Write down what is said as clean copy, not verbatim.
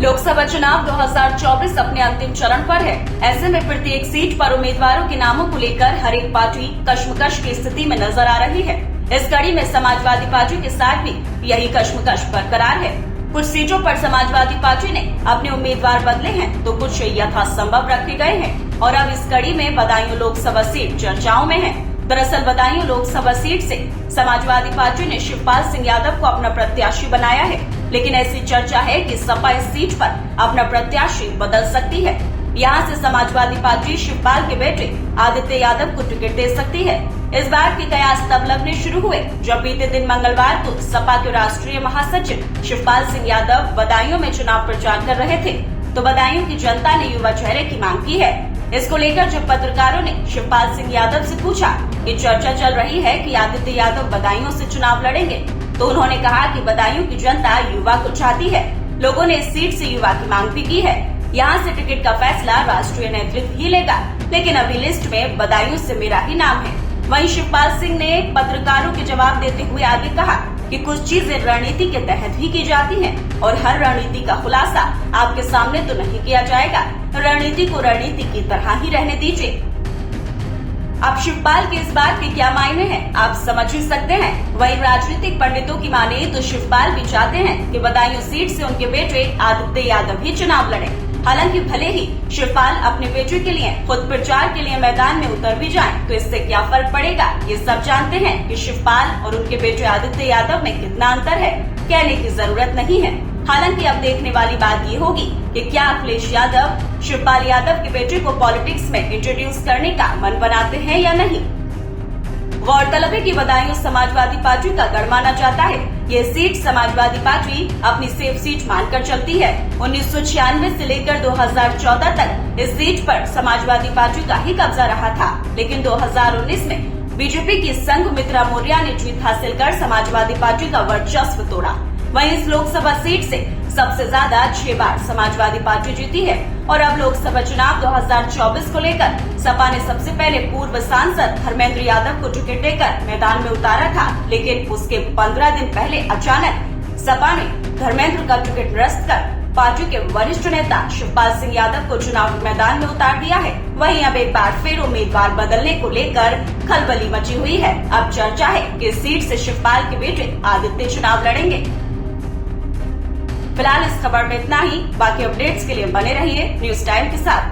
लोकसभा चुनाव 2024 अपने अंतिम चरण पर है। ऐसे में प्रत्येक सीट पर उम्मीदवारों के नामों को लेकर हर एक पार्टी कश्मकश की स्थिति में नजर आ रही है। इस कड़ी में समाजवादी पार्टी के साथ भी यही कश्मकश बरकरार है। कुछ सीटों पर समाजवादी पार्टी ने अपने उम्मीदवार बदले हैं, तो कुछ यथासंभव रखे गए हैं और अब इस कड़ी में बदायूं लोकसभा सीट चर्चाओं में है। दरअसल बदायूं लोकसभा सीट से समाजवादी पार्टी ने शिवपाल सिंह यादव को अपना प्रत्याशी बनाया है, लेकिन ऐसी चर्चा है कि सपा इस सीट पर अपना प्रत्याशी बदल सकती है। यहां से समाजवादी पार्टी शिवपाल के बेटे आदित्य यादव को टिकट दे सकती है। इस बार के कयास तब लगने शुरू हुए जब बीते दिन मंगलवार को सपा के राष्ट्रीय महासचिव शिवपाल सिंह यादव बदायूं में चुनाव प्रचार कर रहे थे, तो बदायूं की जनता ने युवा चेहरे की मांग की है। इसको लेकर जब पत्रकारों ने शिवपाल सिंह यादव से पूछा कि चर्चा चल रही है कि आदित्य यादव बदायूं से चुनाव लड़ेंगे, तो उन्होंने कहा कि बदायूं की जनता युवा को चाहती है। लोगों ने इस सीट से युवा की मांग भी की है। यहाँ से टिकट का फैसला राष्ट्रीय नेतृत्व ही लेगा, लेकिन अभी लिस्ट में बदायूं से मेरा ही नाम है। वहीं शिवपाल सिंह ने पत्रकारों के जवाब देते हुए आगे कहा कि कुछ चीजें रणनीति के तहत ही की जाती हैं और हर रणनीति का खुलासा आपके सामने तो नहीं किया जाएगा। रणनीति को रणनीति की तरह ही रहने दीजिए। अब शिवपाल के इस बात के क्या मायने हैं, आप समझ ही सकते हैं। वहीं राजनीतिक पंडितों की माने तो शिवपाल भी चाहते हैं कि बदायूं सीट से उनके बेटे आदित्य यादव ही चुनाव लड़े। हालांकि भले ही शिवपाल अपने बेटे के लिए खुद प्रचार के लिए मैदान में उतर भी जाएं, तो इससे क्या फर्क पड़ेगा, ये सब जानते हैं कि शिवपाल और उनके बेटे आदित्य यादव में कितना अंतर है, कहने की जरूरत नहीं है। हालांकि अब देखने वाली बात ये होगी कि क्या अखिलेश यादव शिवपाल यादव के बेटे को पॉलिटिक्स में इंट्रोड्यूस करने का मन बनाते हैं या नहीं। गौरतलब है कि बदायूं समाजवादी पार्टी का गढ़ माना जाता है। ये सीट समाजवादी पार्टी अपनी सेफ सीट मानकर चलती है। 1996 से लेकर 2014 तक इस सीट पर समाजवादी पार्टी का ही कब्जा रहा था, लेकिन 2019 में बीजेपी की संघमित्रा मौर्य ने जीत हासिल कर समाजवादी पार्टी का वर्चस्व तोड़ा। वहीं इस लोकसभा सीट से सबसे ज्यादा 6 बार समाजवादी पार्टी जीती है और अब लोकसभा चुनाव 2024 को लेकर सपा ने सबसे पहले पूर्व सांसद धर्मेंद्र यादव को टिकट देकर मैदान में उतारा था, लेकिन उसके 15 दिन पहले अचानक सपा ने धर्मेंद्र का टिकट निरस्त कर पार्टी के वरिष्ठ नेता शिवपाल सिंह यादव को चुनाव मैदान में उतार दिया है। वहीं अब एक बार फिर उम्मीदवार बदलने को लेकर खलबली मची हुई है। अब चर्चा है कि इस सीट से शिवपाल के बेटे आदित्य चुनाव लड़ेंगे। फिलहाल इस खबर में इतना ही। बाकी अपडेट्स के लिए बने रहिए न्यूज टाइम के साथ।